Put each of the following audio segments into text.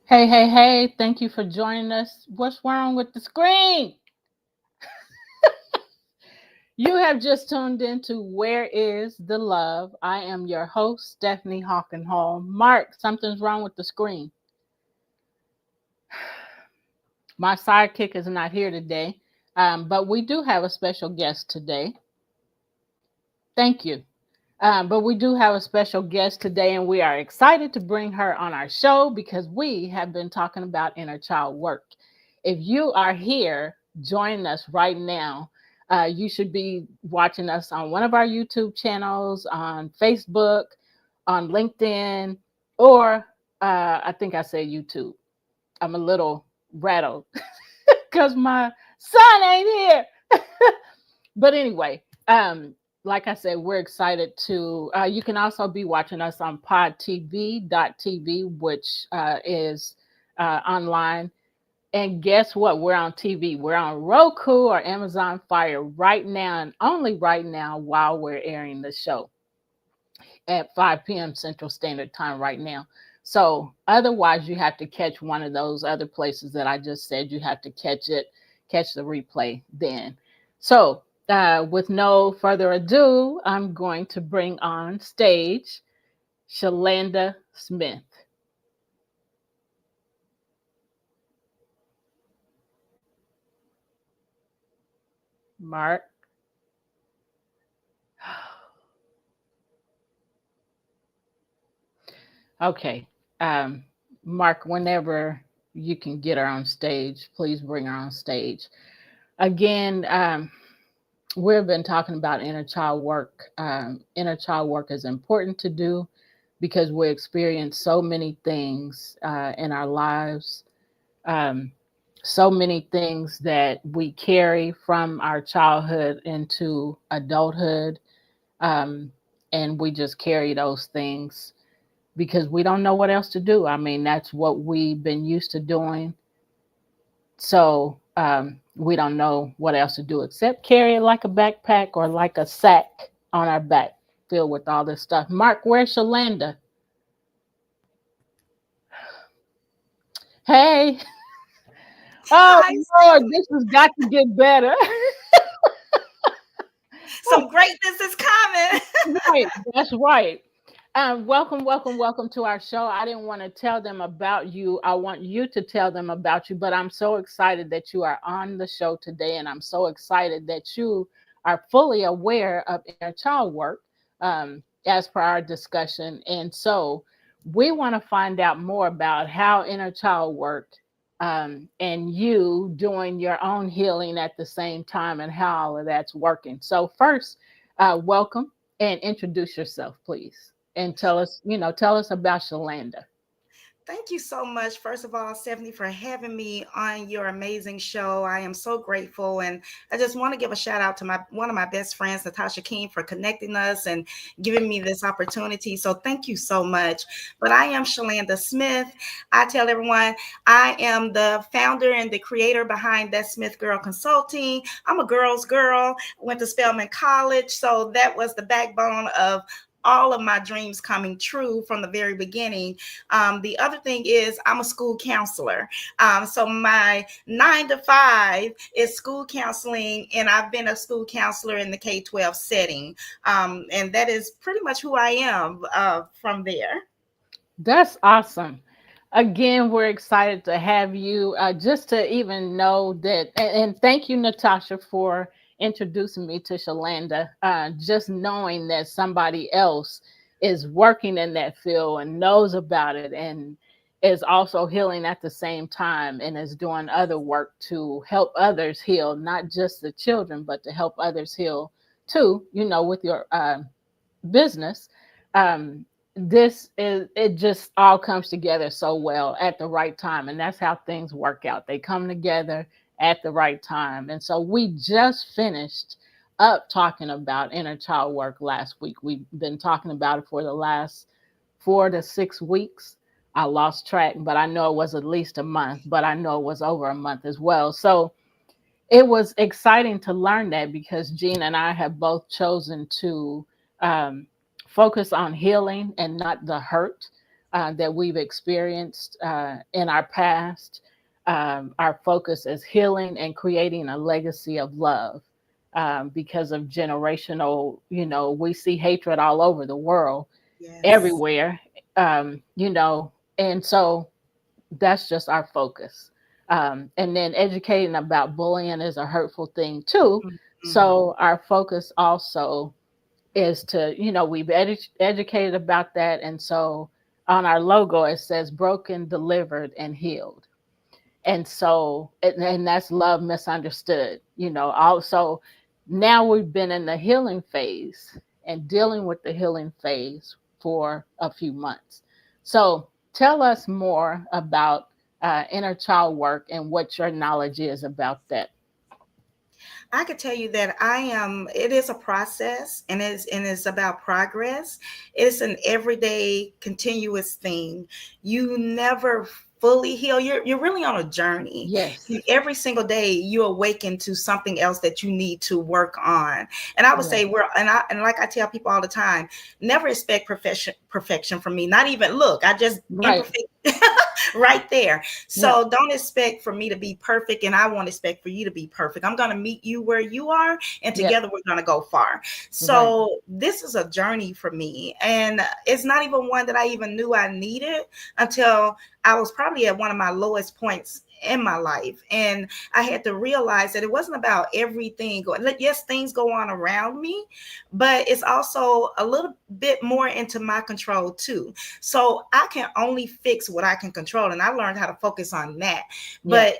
Hey, hey, hey, thank you for joining us. What's wrong with the screen? You have just tuned into Where is the Love? I am your host, Stephanie Hawkenhall. Mark, something's wrong with the screen. My sidekick is not here today, but we do have a special guest today. Thank you. But we do have a special guest today, and we are excited to bring her on our show because we have been talking about inner child work. If you are here joining us right now, you should be watching us on one of our YouTube channels, on Facebook, on LinkedIn, or I think I said YouTube. I'm a little rattled because my son ain't here. But anyway, like I said, we're excited to. You can also be watching us on podtv.tv, which is online. And guess what? We're on TV. We're on Roku or Amazon Fire right now, and only right now while we're airing the show at 5 p.m. Central Standard Time right now. So otherwise, you have to catch one of those other places that I just said. You have to catch the replay then. So with no further ado, I'm going to bring on stage Shalanda Smith. Mark. Okay. Um, Mark, whenever you can get her on stage, please bring her on stage. Again, we've been talking about inner child work. Inner child work is important to do because we experience so many things in our lives, um, so many things that we carry from our childhood into adulthood. Um, and we just carry those things because we don't know what else to do. I mean, that's what we've been used to doing. So we don't know what else to do except carry it like a backpack or like a sack on our back filled with all this stuff. Mark, where's Shalanda? Hey. Oh, Hi, Lord, this Stephanie. has got to get better. Some greatness is coming. Right, that's right. Welcome, welcome, welcome to our show. I didn't want to tell them about you. I want you to tell them about you, but I'm so excited that you are on the show today, and I'm so excited that you are fully aware of inner child work as per our discussion. And so we want to find out more about how inner child work and you doing your own healing at the same time and how all of that's working. So, first, welcome and introduce yourself, please, and tell us about Shalanda. Thank you so much, first of all, Stephanie, for having me on your amazing show. I am so grateful, and I just want to give a shout out to my one of my best friends, Natasha King, for connecting us and giving me this opportunity. So thank you so much. But I am Shalanda Smith. I tell everyone I am the founder and the creator behind That Smith Girl Consulting. I'm a girl's girl. Went to Spelman College, so that was the backbone of all of my dreams coming true from the very beginning. The other thing is I'm a school counselor. So my 9 to 5 is school counseling, and I've been a school counselor in the K-12 setting. And that is pretty much who I am from there. That's awesome. Again, we're excited to have you. Just to even know that, and thank you, Natasha, for introducing me to Shalanda. Just knowing that somebody else is working in that field and knows about it and is also healing at the same time and is doing other work to help others heal, not just the children, but to help others heal too, with your business. um, this is it just all comes together so well at the right time, and that's how things work out. They come together at the right time. And so we just finished up talking about inner child work last week. We've been talking about it for the last 4 to 6 weeks. I lost track, but I know it was at least a month, but I know it was over a month as well. So it was exciting to learn that because Gina and I have both chosen to um, focus on healing and not the hurt. that we've experienced in our past. Our focus is healing and creating a legacy of love because of generational, we see hatred all over the world, Yes. everywhere, and so that's just our focus. And then educating about bullying is a hurtful thing too. Mhm. So our focus also is to, we've educated about that. And so on our logo, it says broken, delivered, and healed. And so, and that's love misunderstood, also now we've been in the healing phase and dealing with the healing phase for a few months. So tell us more about inner child work and what your knowledge is about that. I could tell you that it is a process, and it's about progress. It's an everyday continuous thing. You never fully heal. You're really on a journey. Yes. Every single day you awaken to something else that you need to work on. And I would Yeah. say and like I tell people all the time, never expect perfection from me. Not even look, I just Right. imperfect right there. Yeah. So don't expect for me to be perfect, and I won't expect for you to be perfect. I'm going to meet you where you are, and Yeah. together we're going to go far. Right. So this is a journey for me, and it's not even one that I even knew I needed until I was probably at one of my lowest points in my life, and I had to realize that it wasn't about everything going. Yes, things go on around me, but it's also a little bit more into my control too. So I can only fix what I can control, and I learned how to focus on that. Yeah. But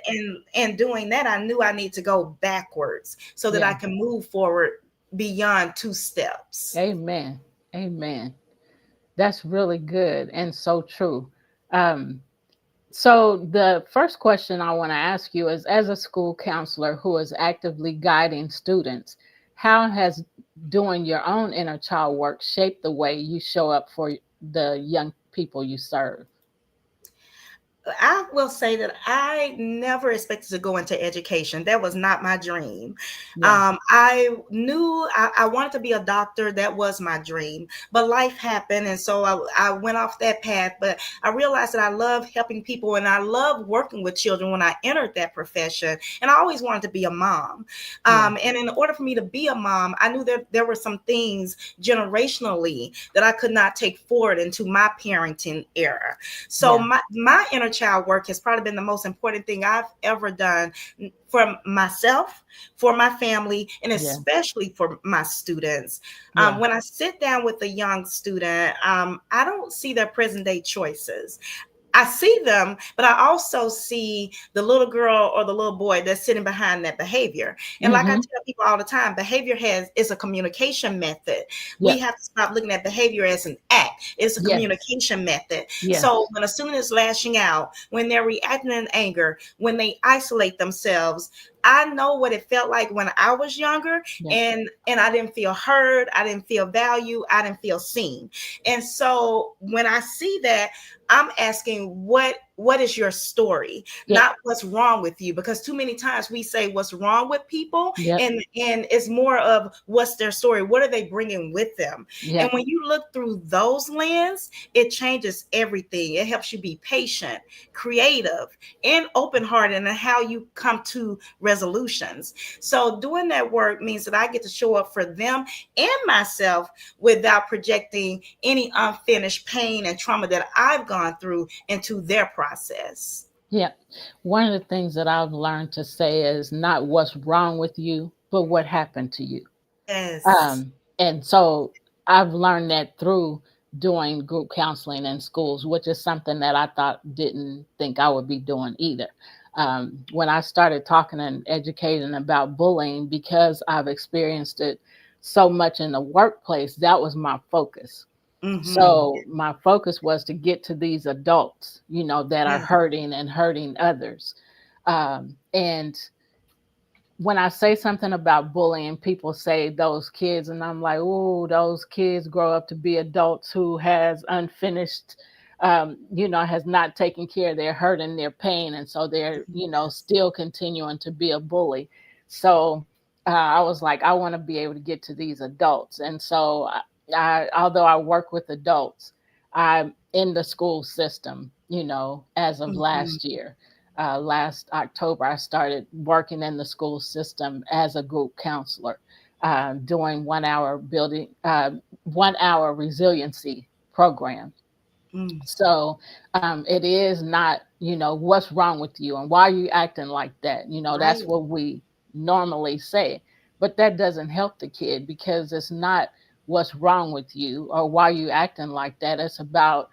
in doing that, I knew I need to go backwards so that I Yeah. can move forward beyond two steps. Amen. Amen. That's really good and so true. Um, So, the first question I want to ask you is, as a school counselor who is actively guiding students, how has doing your own inner child work shaped the way you show up for the young people you serve? I will say that I never expected to go into education. That was not my dream. Yeah. I knew I wanted to be a doctor. That was my dream. But life happened. And so I went off that path. But I realized that I love helping people and I love working with children when I entered that profession. And I always wanted to be a mom. Yeah. And in order for me to be a mom, I knew that there were some things generationally that I could not take forward into my parenting era. So Yeah. my inner child work has probably been the most important thing I've ever done for myself, for my family, and Yeah. especially for my students. Yeah. When I sit down with a young student, I don't see their present day choices. I see them, but I also see the little girl or the little boy that's sitting behind that behavior. And like I Mm-hmm. tell people all the time, behavior is a communication method. We Yeah. have to stop looking at behavior as an act. It's a Yes. communication method. So Yes. when a student is lashing out, when they're reacting in anger, when they isolate themselves, I know what it felt like when I was younger, Yeah. and I didn't feel heard, I didn't feel valued, I didn't feel seen. And so when I see that, I'm asking what is your story, Yeah. not what's wrong with you, because too many times we say what's wrong with people, Yeah. and it's more of what's their story, what are they bringing with them. And Yeah. when you look through those lens, it changes everything. It helps you be patient, creative, and open-hearted in how you come to resolutions. So doing that work means that I get to show up for them and myself without projecting any unfinished pain and trauma that I've gone through into their process. Yeah. One of the things that I've learned to say is not what's wrong with you, but what happened to you. Yes. And so I've learned that through doing group counseling in schools, which is something that I didn't think I would be doing either. When I started talking and educating about bullying, because I've experienced it so much in the workplace, that was my focus. Mm-hmm. So my focus was to get to these adults, that are Yes. hurting and hurting others. And when I say something about bullying, people say those kids, and I'm like, oh, those kids grow up to be adults who has unfinished, has not taken care of their hurt and their pain, and so they're, still continuing to be a bully. So I was like, I want to be able to get to these adults, and so although I work with adults, I in the school system, as of Mhm. last year. Last October, I started working in the school system as a group counselor, doing 1 hour 1 hour resiliency program. Mm. So it is not, what's wrong with you and why are you acting like that? That's Right. what we normally say. But that doesn't help the kid because it's not what's wrong with you or why you acting like that. It's about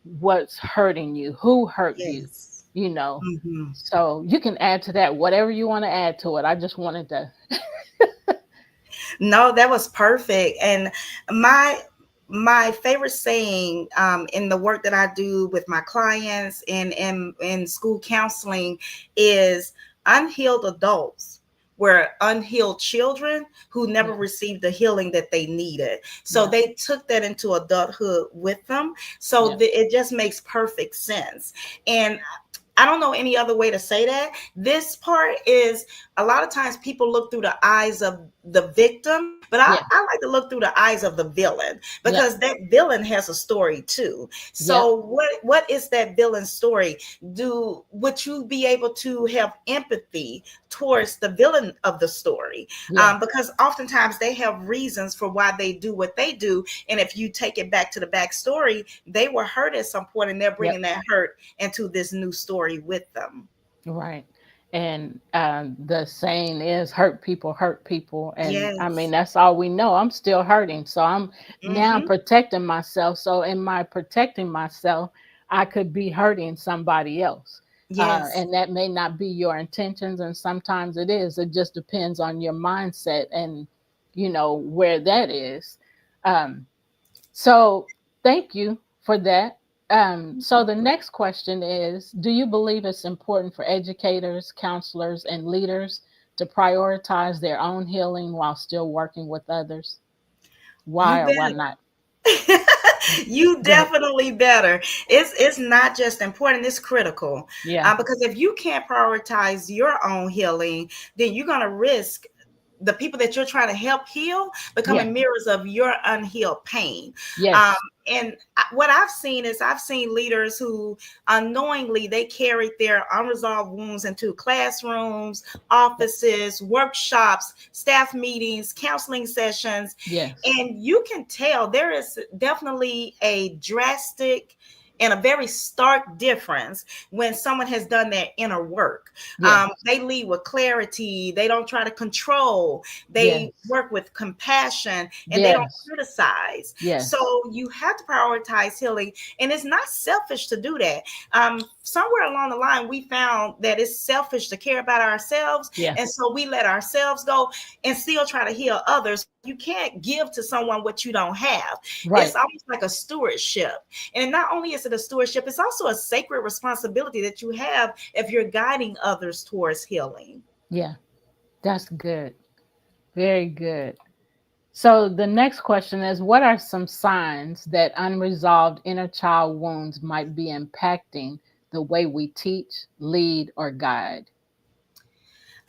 what's hurting you, who hurt you, Yes. you know. Mhm. So you can add to that whatever you want to add to it. I just wanted to. No, that was perfect. And my my favorite saying in the work that I do with my clients and in school counseling is unhealed adults were unhealed children who never Yeah, received the healing that they needed. So yeah, they took that into adulthood with them. So yeah, it just makes perfect sense. And I don't know any other way to say that. This part is a lot of times people look through the eyes of the victim, but yeah, I like to look through the eyes of the villain yeah, because that villain has a story too. yeah, So what is that villain story? Would you be able to have empathy towards the villain of the story? yeah, Because oftentimes they have reasons for why they do what they do, and if you take it back to the backstory, they were hurt at some point, and they're yeah. bringing that hurt into this new story with them. Right. And the saying is hurt people. And I mean, Yes. that's all we know. I'm still hurting. So I'm now Mm-hmm. protecting myself. So in my protecting myself, I could be hurting somebody else. Yes. And that may not be your intentions. And sometimes it is. It just depends on your mindset and, where that is. Um, so thank you for that. So the next question is, do you believe it's important for educators, counselors, and leaders to prioritize their own healing while still working with others? You Why or why better. not? You Go ahead. definitely better. It's not just important, it's critical. Yeah, Because if you can't prioritize your own healing, then you're going to risk the people that you're trying to help heal yeah, becoming mirrors of your unhealed pain. Um, yes, and what I've seen is I've seen leaders who unknowingly they carried their unresolved wounds into classrooms, yeah, offices, workshops, staff meetings, counseling sessions, yes, and you can tell there is definitely a drastic and a very stark difference when someone has done their inner work. yes, They lead with clarity. They don't try to control. They yes, work with compassion and they don't yes, criticize. So yes, you have to prioritize healing. And it's not selfish to do that. Somewhere along the line, we found that it's selfish to care about ourselves. yeah, And so we let ourselves go and still try to heal others. You can't give to someone what you don't have. It's right, almost like a stewardship. And not only is it a stewardship, it's also a sacred responsibility that you have if you're guiding others towards healing. yeah. That's good. Very good. So the next question is, what are some signs that unresolved inner child wounds might be impacting the way we teach, lead, or guide?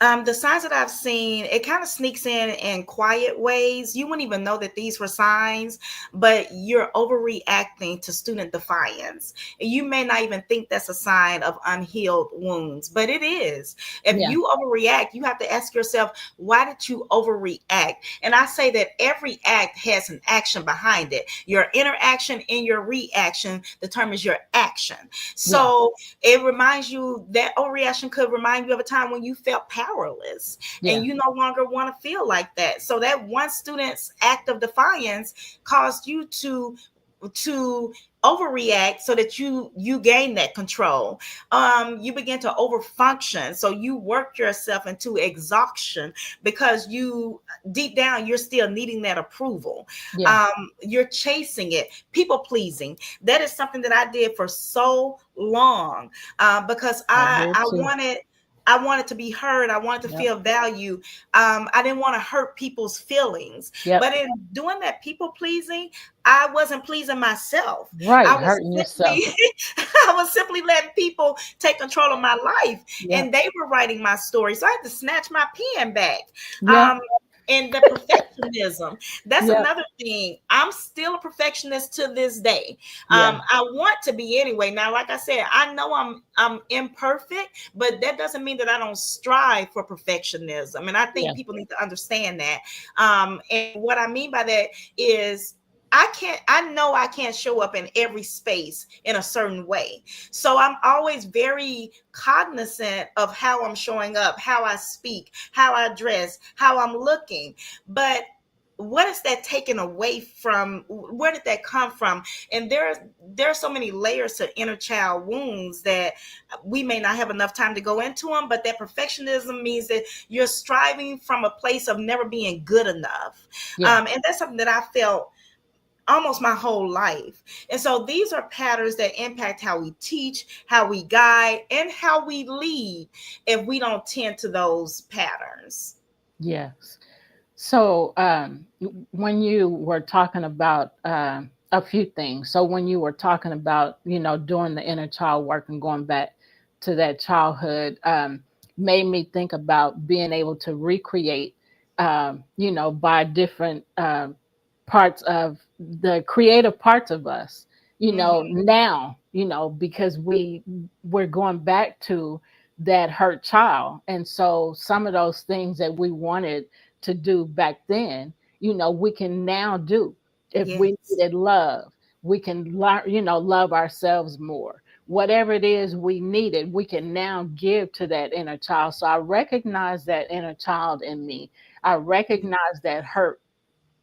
The signs that I've seen, it kind of sneaks in quiet ways. You wouldn't even know that these were signs, but you're overreacting to student defiance. You may not even think that's a sign of unhealed wounds, but it is. If Yeah, you overreact, you have to ask yourself, why did you overreact? And I say that every act has an action behind it. Your interaction and your reaction determines your action. yeah, So it reminds you that overreaction could remind you of a time when you felt powerless and yeah, you no longer want to feel like that. So that one student's act of defiance caused you to overreact so that you gain that control. You begin to overfunction, so you work yourself into exhaustion because you deep down you're still needing that approval. yeah. You're chasing it, people pleasing. That is something that I did for so long, because I I did I too. wanted I wanted to be heard. I wanted to Yep, feel value. I didn't want to hurt people's feelings. yep. But in doing that people pleasing, I wasn't pleasing myself. Right, I was hurting yourself. simply I was simply letting people take control of my life, Yep, and they were writing my story. So I had to snatch my pen back. yep. Um, And the perfectionism, that's Yeah. another thing. I'm still a perfectionist to this day. Yeah. I want to be anyway. Now, like I said, I know I'm imperfect, but that doesn't mean that I don't strive for perfectionism. And I think Yeah. people need to understand that. And what I mean by that is I know I can't show up in every space in a certain way. So I'm always very cognizant of how I'm showing up, how I speak, how I dress, how I'm looking. But what is that taken away from? Where did that come from? And there are so many layers to inner child wounds that we may not have enough time to go into them. But that perfectionism means that you're striving from a place of never being good enough, Yeah. and that's something that I felt almost my whole life. And so these are patterns that impact how we teach, how we guide, and how we lead if we don't tend to those patterns. Yes. So, when you were talking about a few things, so when you were talking about, doing the inner child work and going back to that childhood, made me think about being able to recreate, by different parts of the creative parts of us, Mhm. now, because we're going back to that hurt child. And so some of those things that we wanted to do back then, we can now do. If we Yes. needed love, we can learn, love ourselves more. Whatever it is we needed, we can now give to that inner child. So I recognize that inner child in me. I recognize that hurt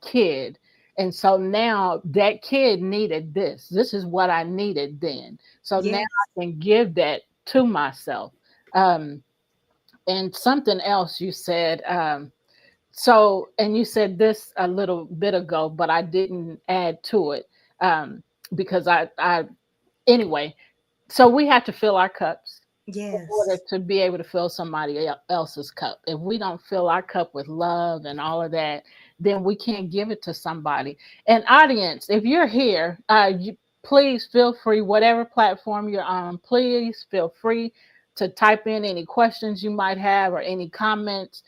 kid. And so now that kid needed this. This is what I needed then. So now Yes. I can give that to myself. Um, and something else you said, and you said this a little bit ago, but I didn't add to it, because anyway, so we have to fill our cups in order Yes. to be able to fill somebody else's cup. If we don't fill our cup with love and all of that, then we can't give it to somebody. And audience, if you're here, please feel free, whatever platform you're on, please feel free to type in any questions you might have or any comments.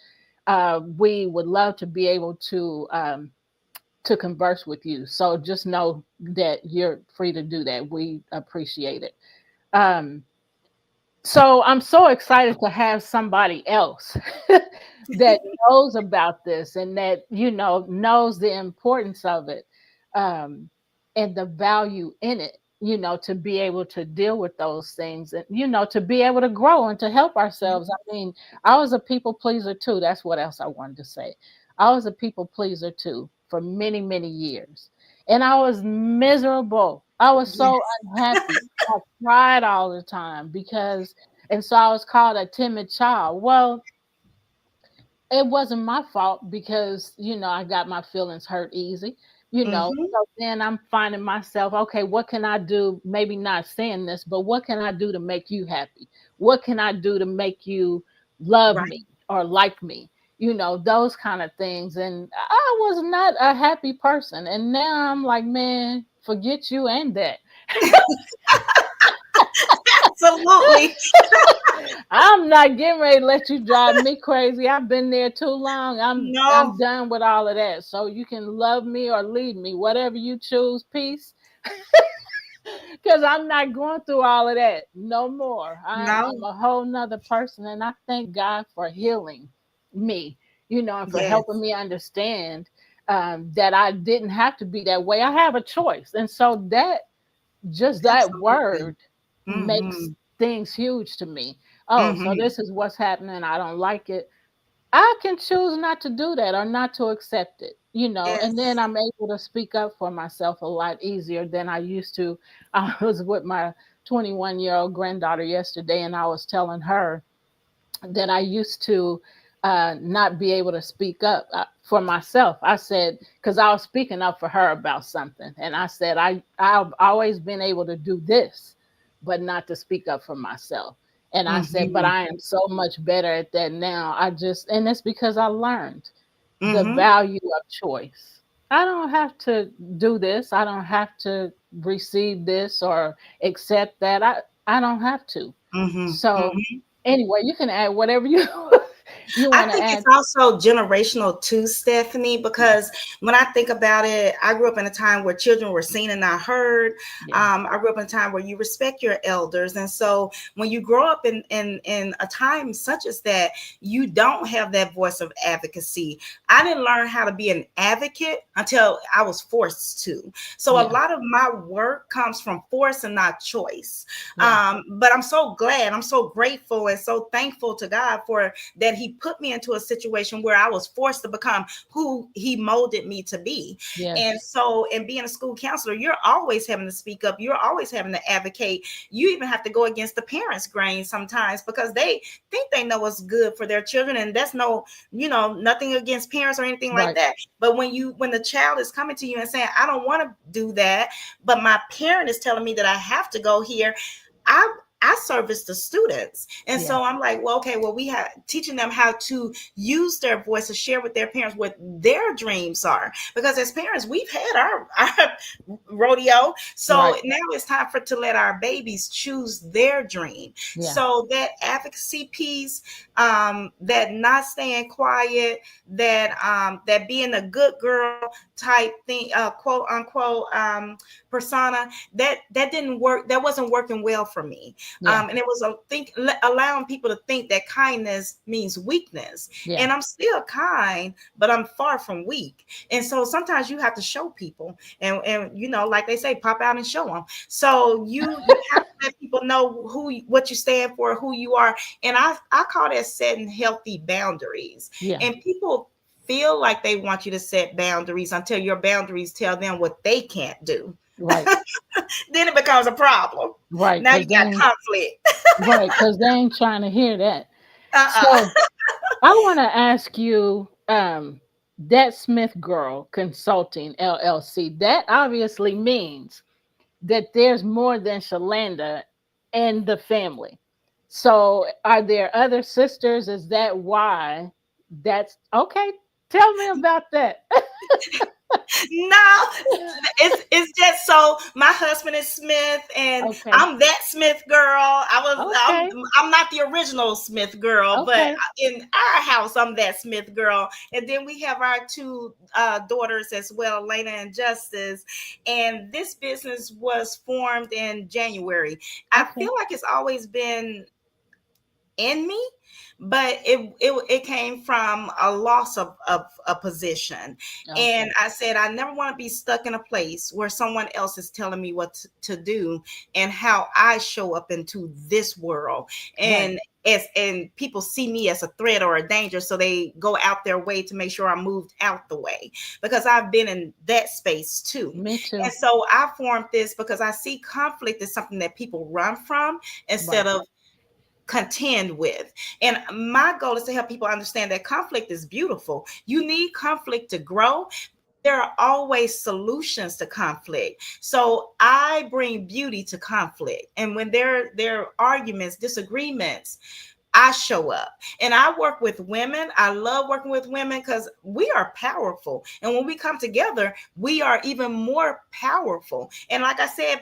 We would love to be able to converse with you. So just know that you're free to do that. We appreciate it. Um, so I'm so excited to have somebody else that knows about this and that knows the importance of it, um, and the value in it. To be able to deal with those things and to be able to grow and to help ourselves. I mean, I was a people pleaser too. That's what else I wanted to say. I was a people pleaser too for many, many years, and I was miserable. I was so Yes. unhappy. I cried all the time because, and so I was called a timid child. Well, it wasn't my fault because, I got my feelings hurt easy, Hmm. So then I'm finding myself, okay, what can I do? Maybe not saying this, but what can I do to make you happy? What can I do to make you love Right. me or like me? Those kind of things. And I was not a happy person. And now I'm like, man, forget you and that. Absolutely. I'm not getting ready to let you drive me crazy. I've been there too long. I'm No. done with all of that. So you can love me or leave me, whatever you choose, peace. Because I'm not going through all of that no more. I'm No. a whole nother person, and I thank God for healing me, and for helping Yes. me understand, that I didn't have to be that way. I have a choice, and so that Absolutely. word makes Hmm. things huge to me. Oh, so Hmm. this is what's happening. I don't like it. I can choose not to do that or not to accept it, and then Yes. I'm able to speak up for myself a lot easier than I used to. I was with my 21-year-old granddaughter yesterday, and I was telling her that I used to not be able to speak up for myself. I said, because I was speaking up for her about something, and I said, I've always been able to do this, but not to speak up for myself. And I said, but Hmm. I am so much better at that now. And it's because I learned the Hmm. value of choice. I don't have to do this. I don't have to receive this or accept that. I don't have to. Hmm. So Hmm. anyway, you can add whatever you You I want to think it's add? also generational too, Stephanie, Yeah, because when I think about it, I grew up in a time where children were seen and not heard. yeah, I grew up in a time where you respect your elders. And so when you grow up in a time such as that, you don't have that voice of advocacy. I didn't learn how to be an advocate until I was forced to. So a yeah, lot of my work comes from force and not choice. yeah, But I'm so glad, I'm so grateful and so thankful to God for that. He put me into a situation where I was forced to become who he molded me to be. And yes, so, in being a school counselor, you're always having to speak up. You're always having to advocate. You even have to go against the parents' grain sometimes because they think they know what's good for their children. And that's no, nothing against parents or anything like right, that. But when the child is coming to you and saying, I don't want to do that, but my parent is telling me that I have to go here, I I service the students. And yeah, so I'm like, well, okay, well, we have teaching them how to use their voice to share with their parents what their dreams are. Because as parents, we've had our rodeo. So right, now it's time to let our babies choose their dream. yeah, So that advocacy piece, that not staying quiet, that being a good girl type thing, quote unquote, persona, that didn't work. That wasn't working well for me. yeah, And it was allowing people to think that kindness means weakness. yeah, And I'm still kind, but I'm far from weak. And so sometimes you have to show people, and like they say, pop out and show them. So you have to let people know what you stand for, who you are. And I call that setting healthy boundaries. yeah, And people feel like they want you to set boundaries until your boundaries tell them what they can't do. right, Then it becomes a problem. right, Now you got conflict. right, because they ain't trying to hear that. Uh-uh. So I want to ask you, that Smith Girl Consulting LLC. That obviously means that there's more than Shalanda and the family. So, are there other sisters? Is that why? That's okay. Tell me about that. No, it's just so my husband is Smith, and Okay. I'm that Smith girl. Okay. I'm not the original Smith girl, but Okay. in our house, I'm that Smith girl. And then we have our two daughters as well, Lena and Justice. And this business was formed in January. I Okay. feel like it's always been in me, but it came from a loss of a position. And Okay. I said I never want to be stuck in a place where someone else is telling me what to do and how I show up into this world. Right. And people see me as a threat or a danger, so they go out their way to make sure I'm moved out the way, because I've been in that space too. Me And too. so I formed this because I see conflict as something that people run from instead Right. of contend with. And my goal is to help people understand that conflict is beautiful. You need conflict to grow. There are always solutions to conflict. So I bring beauty to conflict. And when there are arguments, disagreements, I show up. And I work with women. I love working with women because we are powerful. And when we come together, we are even more powerful. And like I said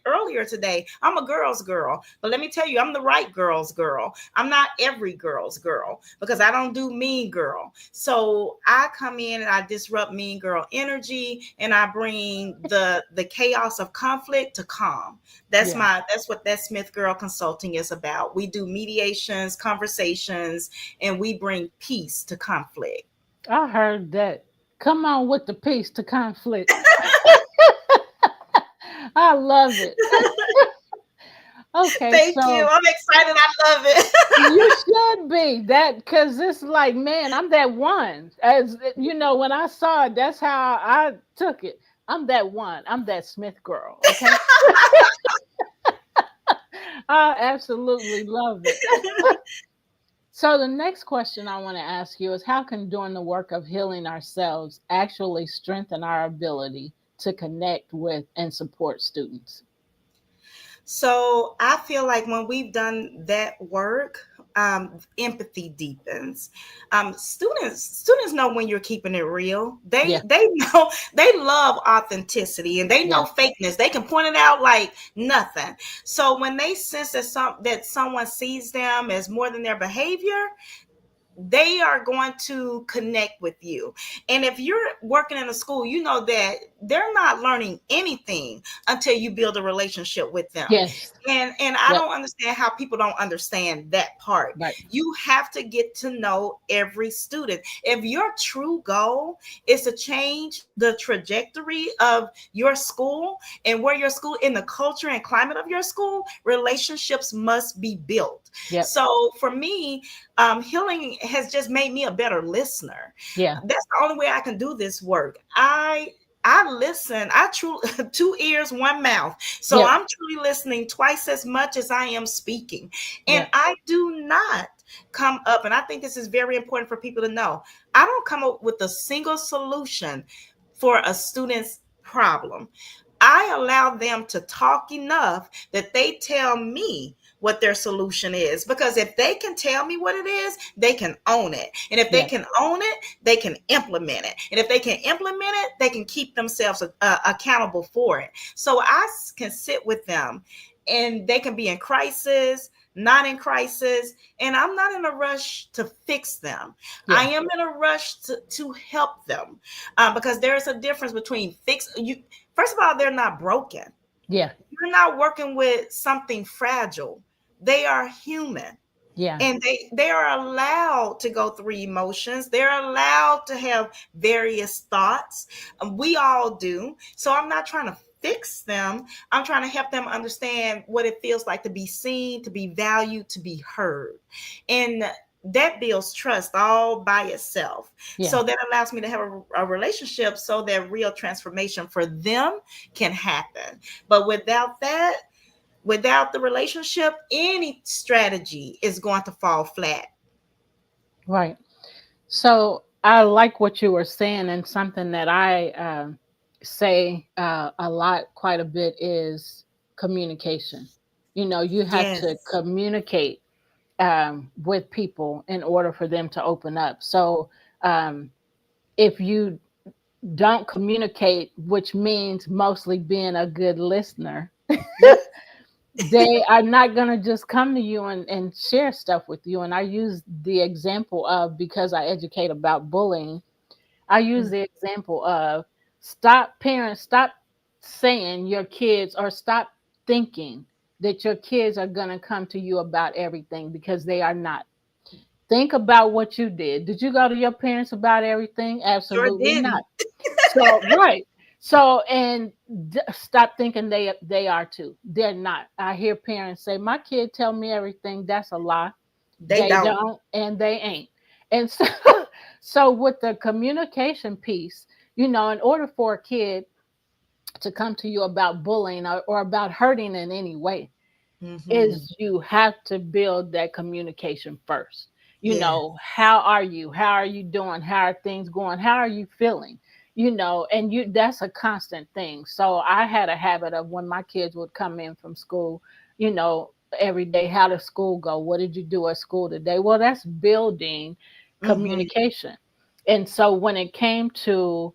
earlier today, I'm a girl's girl. But let me tell you, I'm the right girl's girl. I'm not every girl's girl because I don't do mean girl. So I come in and I disrupt mean girl energy, and I bring the chaos of conflict to calm. Yeah. That's what that Smith Girl Consulting is about. We do mediations, conversations, and we bring peace to conflict. I heard that. Come on with the peace to conflict. I love it. Okay, Thank you. so I'm excited. I love it. you should be that, because it's like, man, I'm that one. As you know, when I saw it, that's how I took it. I'm that one. I'm that Smith girl. Okay. I absolutely love it. So the next question I want to ask you is, how can doing the work of healing ourselves actually strengthen our ability to connect with and support students? So I feel like when we've done that work, empathy deepens. Students know when you're keeping it real. Yeah, They know, they love authenticity, and they yeah, know fakeness. They can point it out like nothing. So when they sense that someone sees them as more than their behavior, they are going to connect with you. And if you're working in a school, you know that they're not learning anything until you build a relationship with them. Yes. And I Yep. don't understand how people don't understand that part. Right. You have to get to know every student. If your true goal is to change the trajectory of your school and where your school, in the culture and climate of your school, relationships must be built. Yep. So for me, healing has just made me a better listener. Yeah. That's the only way I can do this work. I listen. I truly two ears, one mouth. So Yep. I'm truly listening twice as much as I am speaking. And Yep. I do not come up, and I think this is very important for people to know. I don't come up with a single solution for a student's problem. I allow them to talk enough that they tell me what their solution is. Because if they can tell me what it is, they can own it. And if they Yeah. can own it, they can implement it. And if they can implement it, they can keep themselves accountable for it. So I can sit with them, and they can be in crisis, not in crisis. And I'm not in a rush to fix them. I Yeah. am in a rush to help them, because there's a difference between fix you. First of all, they're not broken. Yeah. You're not working with something fragile. They are human. Yeah. And they are allowed to go through emotions. They're allowed to have various thoughts. We all do. So I'm not trying to fix them. I'm trying to help them understand what it feels like to be seen, to be valued, to be heard. And that builds trust all by itself. Yeah. So that allows me to have a relationship so that real transformation for them can happen. But without that, without the relationship, any strategy is going to fall flat. Right. So I like what you were saying, and something that I say a lot, quite a bit, is communication. You know, you have to Yes. communicate with people in order for them to open up. So um, if you don't communicate, which means mostly being a good listener, Yep. they are not going to just come to you and share stuff with you. And I use the example of, because I educate about bullying, I use the example of, stop saying your kids, or stop thinking that your kids are going to come to you about everything, because they are not. Think about what you did. Did you go to your parents about everything? Sure Absolutely not. didn't. So, right. So, and stop thinking they are too. They're not. I hear parents say, "My kid tell me everything." That's a lie. They They don't. don't, and they ain't. And so, so with the communication piece, in order for a kid to come to you about bullying, or about hurting in any way, Hmm. is you have to build that communication first. Yeah. How are you? How are you doing? How are things going? How are you feeling? And that's a constant thing. So I had a habit of, when my kids would come in from school, you know, every day, how did school go? What did you do at school today? Well, that's building Hmm. communication. And so when it came to,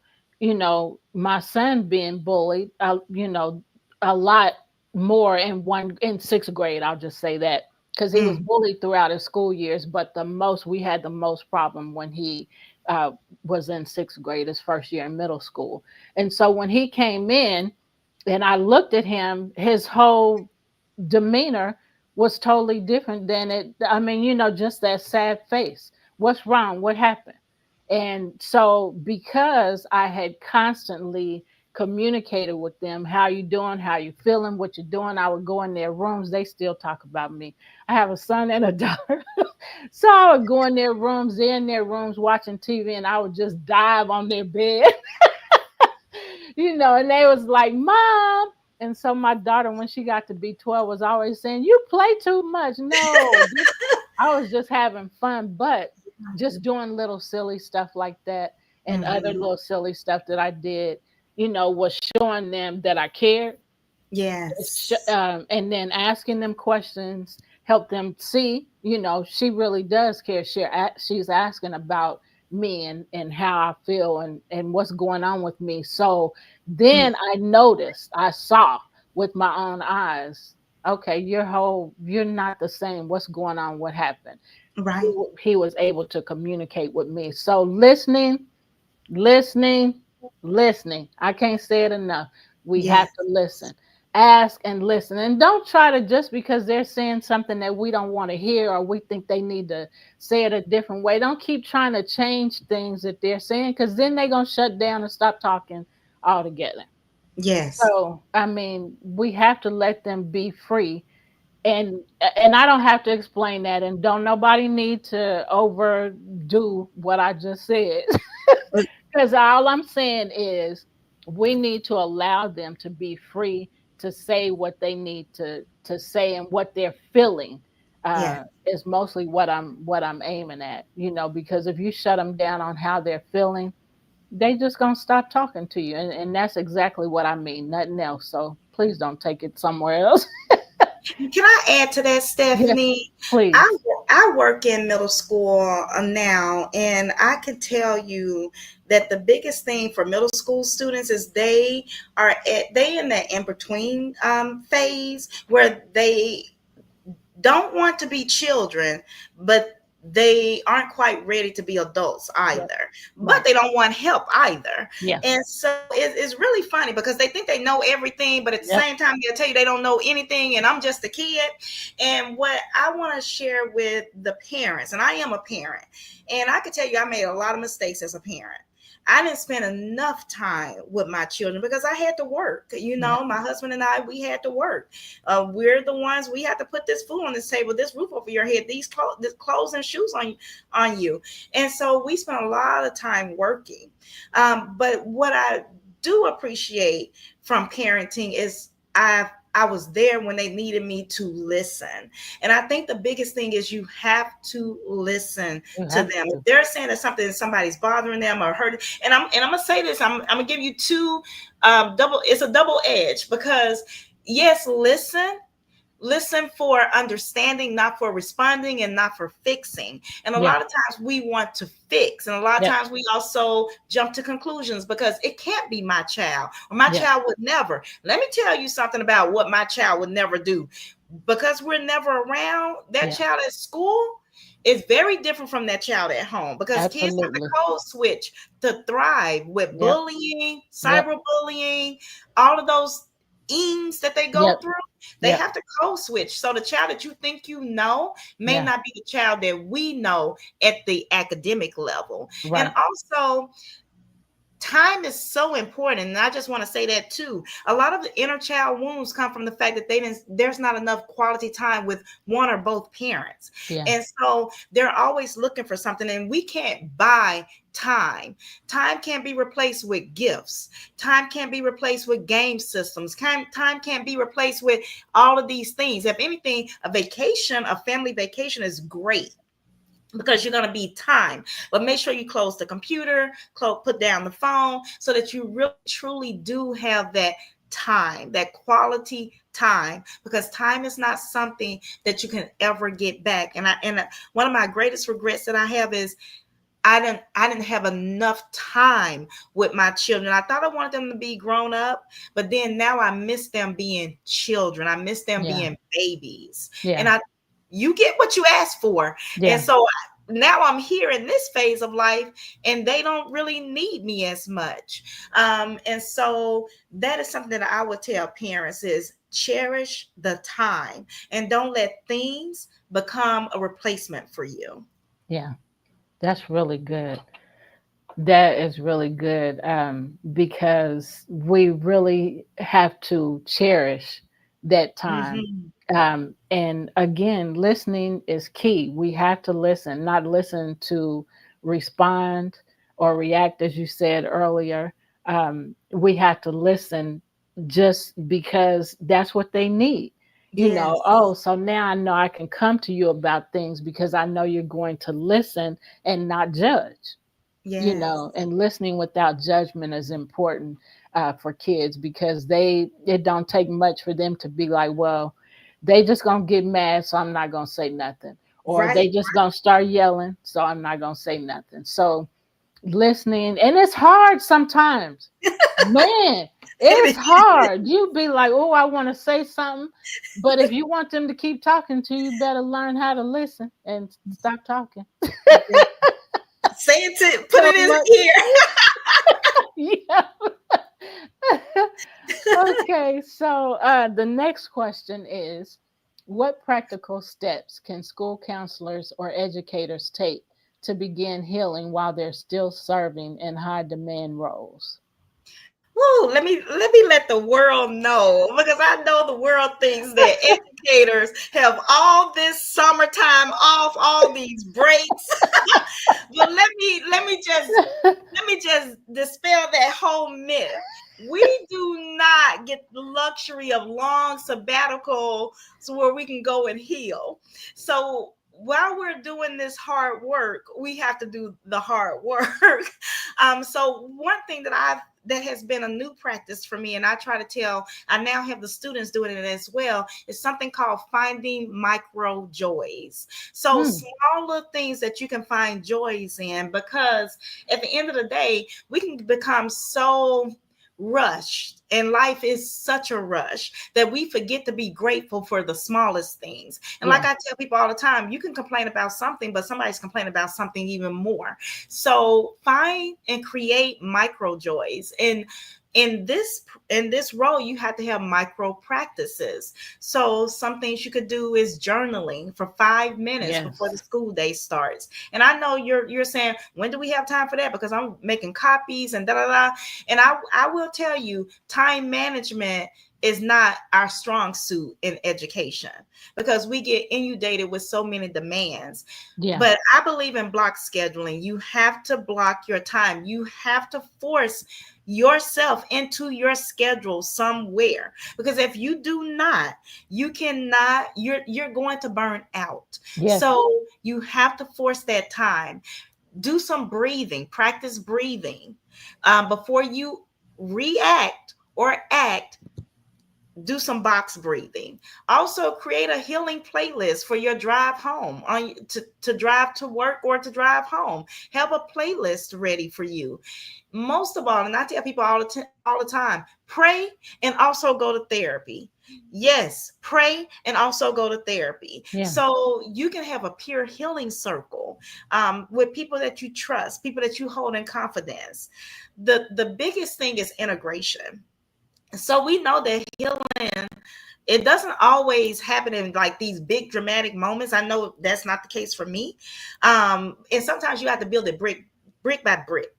my son being bullied, a lot more in sixth grade. I'll just say that, because he was Mm. bullied throughout his school years, but we had the most problem when he uh, was in sixth grade, his first year in middle school. And so when he came in, and I looked at him, his whole demeanor was totally different than it. I mean, just that sad face. What's wrong? What happened? And so, because I had constantly communicated with them, how you doing, how you feeling, what you're doing, I would go in their rooms. They still talk about me. I have a son and a daughter. So I would go in their rooms, they're in their rooms watching TV, and I would just dive on their bed, and they was like, "Mom." And so my daughter, when she got to be 12, was always saying, "You play too much." No, I was just having fun, but just doing little silly stuff like that, and other Hmm. little silly stuff that I did, was showing them that I cared, Yes. and then asking them questions, help them see, she really does care. She's asking about me, and how I feel, and what's going on with me. So Mm. then I saw with my own eyes, okay, you're not the same. What's going on? What happened? Right. he was able to communicate with me. So listening, listening. I can't say it enough. We have Yes. to listen. Ask and listen. And don't try to, just because they're saying something that we don't want to hear or we think they need to say it a different way, don't keep trying to change things that they're saying, because then they're going to shut down and stop talking altogether. Yes. So, I mean, we have to let them be free. And I don't have to explain that, and don't nobody need to overdo what I just said. Because all I'm saying is we need to allow them to be free to say what they need to say, and what they're feeling Yeah. is mostly what I'm aiming at. Because if you shut them down on how they're feeling, they just gonna stop talking to you, and that's exactly what I mean, nothing else. So please don't take it somewhere else. Can I add to that, Yeah, Stephanie? I, please. I work in middle school now, and I can tell you that the biggest thing for middle school students is they in that in between phase where they don't want to be children, but they aren't quite ready to be adults Yeah, either, but right. they don't want help either. Yeah. And so it's really funny because they think they know everything, but at the Yep. same time, they'll tell you they don't know anything, and I'm just a kid. And what I want to share with the parents, and I am a parent, and I can tell you I made a lot of mistakes as a parent. I didn't spend enough time with my children because I had to work. Yeah. My husband and I, we had to work. We're the ones, we have to put this food on this table, this roof over your head, this clothes and shoes on you. And so we spent a lot of time working. But what I do appreciate from parenting is I was there when they needed me to listen. And I think the biggest thing is you have to listen You to have them. If to. they're saying that somebody's bothering them or hurting, and I'm gonna say this, I'm gonna give you two it's a double edge because yes, listen for understanding, not for responding and not for fixing. And a Yeah. lot of times we want to fix, and a lot of Yep. times we also jump to conclusions because it can't be my child, or my Yeah. child would never. Let me tell you something about what my child would never do. Because we're never around, that Yeah. child at school is very different from that child at home, because kids have the Absolutely. code switch to thrive with Yep. bullying, Yep. cyberbullying, all of those ings that they go Yep. through. They Yep. have to code switch. So the child that you think you know may Yeah. not be the child that we know at the academic level. And Right. also, time is so important, and I just want to say that too. A lot of the inner child wounds come from the fact that there's not enough quality time with one or both parents, Yeah. and so they're always looking for something, and we can't buy time can't be replaced with gifts. Time can't be replaced with game systems. Time can't be replaced with all of these things. If anything, a family vacation is great because you're going to be time, but make sure you close the computer, put down the phone, so that you really truly do have that time, that quality time, because time is not something that you can ever get back. And one of my greatest regrets that I have is I didn't have enough time with my children. I thought I wanted them to be grown up, but then now I miss them being children. I miss them Yeah. being babies. And Yeah. you get what you ask for. And Yeah. so now I'm here in this phase of life, and they don't really need me as much. And so that is something that I would tell parents is cherish the time and don't let things become a replacement for you. Yeah. That's really good. That is really good, because we really have to cherish that time. Mhm. And again, listening is key. We have to listen, not listen to respond or react, as you said earlier. We have to listen just because that's what they need. Yes. Oh, so now I know I can come to you about things because I know you're going to listen and not judge. Yes. And listening without judgment is important for kids, because it don't take much for them to be like, well, they just gonna get mad, so I'm not gonna say nothing, or Right. they just gonna start yelling, so I'm not gonna say nothing. So listening, and it's hard sometimes, man. It's hard. You be like, oh, I want to say something. But if you want them to keep talking to you, better learn how to listen and stop talking. Say it to put So it in what here. yeah. Okay, so the next question is, what practical steps can school counselors or educators take to begin healing while they're still serving in high demand roles? Woo, let the world know, because I know the world thinks that educators have all this summertime off, all these breaks. But let me just dispel that whole myth. We do not get the luxury of long sabbatical so where we can go and heal. So while we're doing this hard work, we have to do the hard work. So one thing that has been a new practice for me, and I now have the students doing it as well, is something called finding micro joys. So Hmm. small little things that you can find joys in, because at the end of the day, we can become so rushed, and life is such a rush that we forget to be grateful for the smallest things. And like Yeah. I tell people all the time, you can complain about something, but somebody's complaining about something even more. So find and create micro joys. And in this role, you have to have micro practices. So some things you could do is journaling for 5 minutes before the Yes. school day starts. And I know you're saying, when do we have time for that? Because I'm making copies and da da da. And I will tell you, time management is not our strong suit in education, because we get inundated with so many demands. Yeah. But I believe in block scheduling. You have to block your time. You have to force yourself into your schedule somewhere, because if you do not, you cannot, you're going to burn out. Yes. So you have to force that time. Do some breathing, practice breathing. Before you react or act, do some box breathing. Also create a healing playlist for your drive home, to drive to work or to drive home. Have a playlist ready for you. Most of all, and I tell people all the time, pray and also go to therapy. Yes, pray and also go to therapy, Yeah. so you can have a pure healing circle, with people that you trust, people that you hold in confidence. The biggest thing is integration. So we know that healing, it doesn't always happen in like these big dramatic moments. I know that's not the case for me. And sometimes you have to build it brick by brick.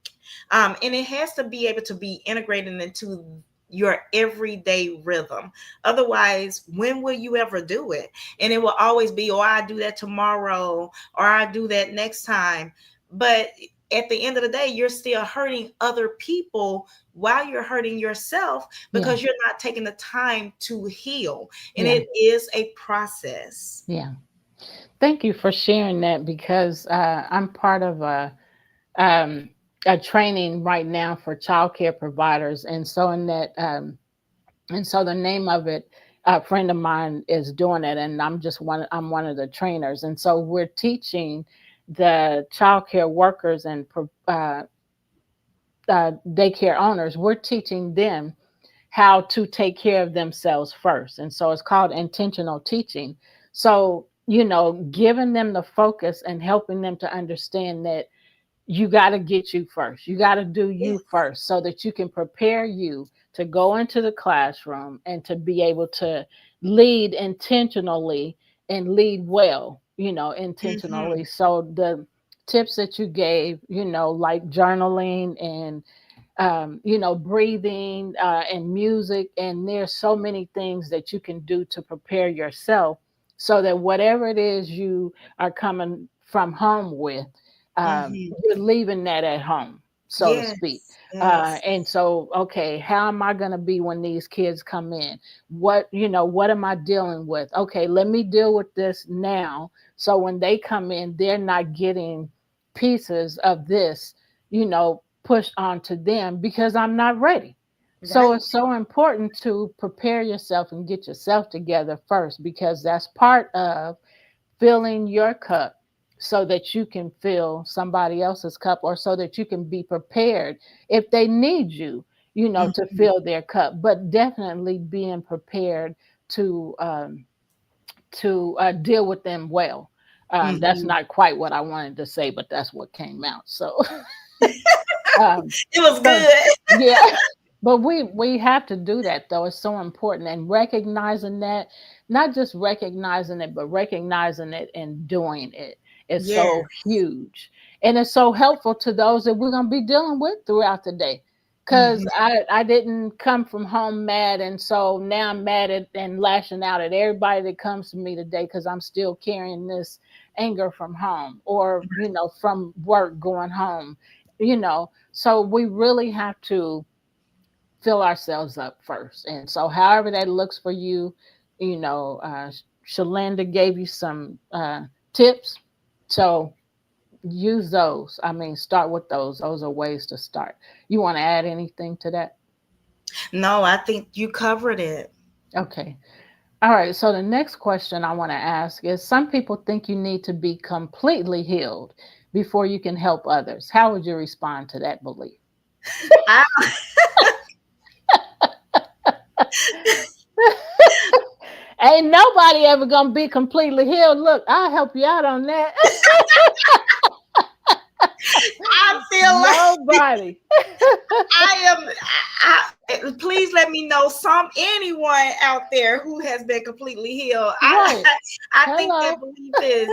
And it has to be able to be integrated into your everyday rhythm. Otherwise, when will you ever do it? And it will always be, oh, I do that tomorrow, or I do that next time. But at the end of the day, you're still hurting other people while you're hurting yourself, Yeah. because you're not taking the time to heal. And Yeah. it is a process. Yeah. Thank you for sharing that, because I'm part of um, a training right now for childcare providers, and so in that and so the name of it, a friend of mine is doing it, and I'm one of the trainers, and so we're teaching the childcare workers and daycare owners. We're teaching them how to take care of themselves first. And so it's called intentional teaching. So, giving them the focus and helping them to understand that you got to get you first. You got to do Yeah. you first so that you can prepare you to go into the classroom and to be able to lead intentionally and lead well, Mhm. intentionally. So the tips that you gave, like journaling and breathing and music. And there's so many things that you can do to prepare yourself so that whatever it is you are coming from home with, Mhm. you're leaving that at home, so to speak. Yes. Yes. And so, okay, how am I going to be when these kids come in? What am I dealing with? Okay, let me deal with this now. So when they come in, they're not getting pieces of this, pushed onto them because I'm not ready. So Right. it's so important to prepare yourself and get yourself together first, because that's part of filling your cup so that you can fill somebody else's cup, or so that you can be prepared if they need you. to Mhm. fill their cup, but definitely being prepared to deal with them well. That's Mhm. not quite what I wanted to say, but that's what came out. So, um, It was but good. yeah, but we have to do that though. It's so important, and recognizing that, not just recognizing it, but recognizing it and doing it is Yeah. so huge, and it's so helpful to those that we're gonna be dealing with throughout the day. Cause Mhm. I didn't come from home mad, and so now I'm mad at and lashing out at everybody that comes to me today because I'm still carrying this anger from home, or from work going home. So we really have to fill ourselves up first. And so, however that looks for you, Shalanda gave you some tips. So, use those. I mean, start with those. Those are ways to start. You want to add anything to that? No, I think you covered it. Okay. All right. So, the next question I want to ask is, some people think you need to be completely healed before you can help others. How would you respond to that belief? I, Ain't nobody ever gonna be completely healed. Look, I'll help you out on that. I feel like Nobody. I am. Please let me know anyone out there who has been completely healed. Right. I think that Hello. belief is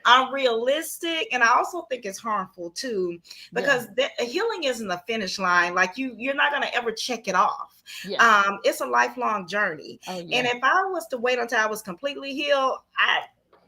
unrealistic, and I also think it's harmful too, Yeah. because healing isn't a finish line. Like you're not gonna ever check it off. Yeah. It's a lifelong journey, Oh and yeah. if I was to wait until I was completely healed,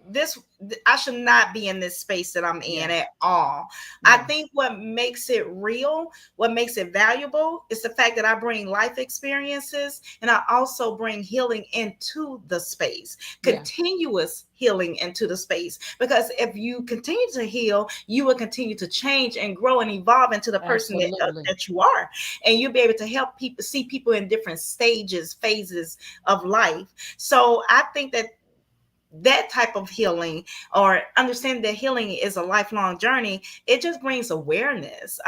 this I should not be in this space that I'm in Yeah. at all. I Yeah. think what makes it real, what makes it valuable, is the fact that I bring life experiences, and I also bring healing into the space, Yeah. continuous healing into the space. Because if you continue to heal, you will continue to change and grow and evolve into the person Absolutely. that you are, and you'll be able to help people see people in different stages, phases of life. So I think that type of healing, or understanding that healing is a lifelong journey, it just brings awareness.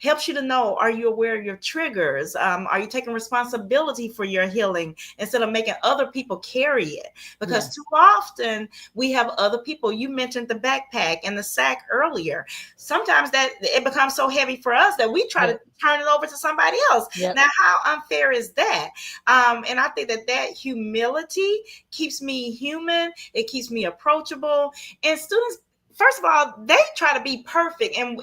Helps you to know, are you aware of your triggers? Are you taking responsibility for your healing instead of making other people carry it? Because Yeah. too often we have other people. You mentioned the backpack and the sack earlier. Sometimes that it becomes so heavy for us that we try to Yep. turn it over to somebody else. Yep. Now, how unfair is that? And I think that humility keeps me human. It keeps me approachable. And students, first of all, they try to be perfect, and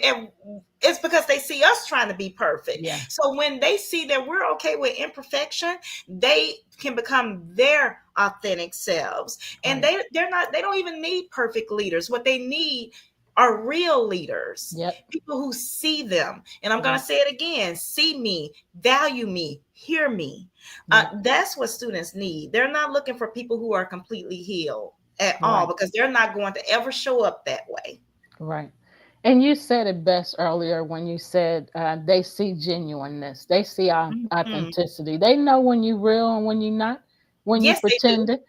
it's because they see us trying to be perfect. Yeah. So when they see that we're okay with imperfection, they can become their authentic selves. And Right. they don't even need perfect leaders. What they need are real leaders, Yep. people who see them. And I'm going Right. to say it again: see me, value me, hear me. Yep. That's what students need. They're not looking for people who are completely healed at all, Right. because they're not going to ever show up that way. Right. And you said it best earlier when you said they see genuineness, they see Mhm. authenticity, they know when you're real and when you're not, when you Yes, they do. pretend it.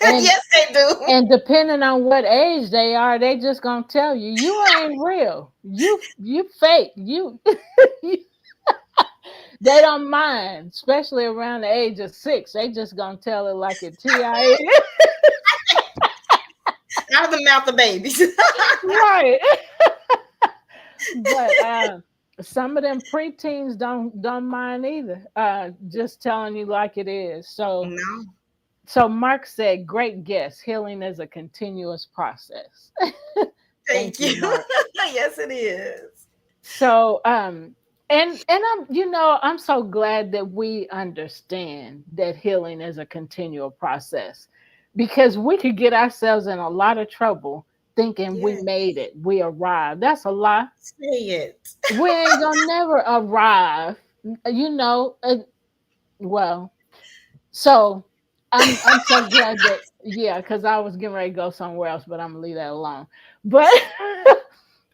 And Yes, they do. and depending on what age they are, they just gonna tell you you ain't real. You fake. You they don't mind, especially around the age of 6. They just gonna tell it like it TIA. Out of the mouth of babies. Right. But some of them preteens don't mind either. Just telling you like it is. So No, Mark said, great guess. Healing is a continuous process. Thank thank you, you. Mark. Yes, it is. So and I'm so glad that we understand that healing is a continual process, because we could get ourselves in a lot of trouble thinking we Yes, made it, we arrived. That's a lie. say it. We ain't gonna never arrive, you know. Well, so I'm so glad that, yeah, because I was getting ready to go somewhere else, but I'm gonna leave that alone. But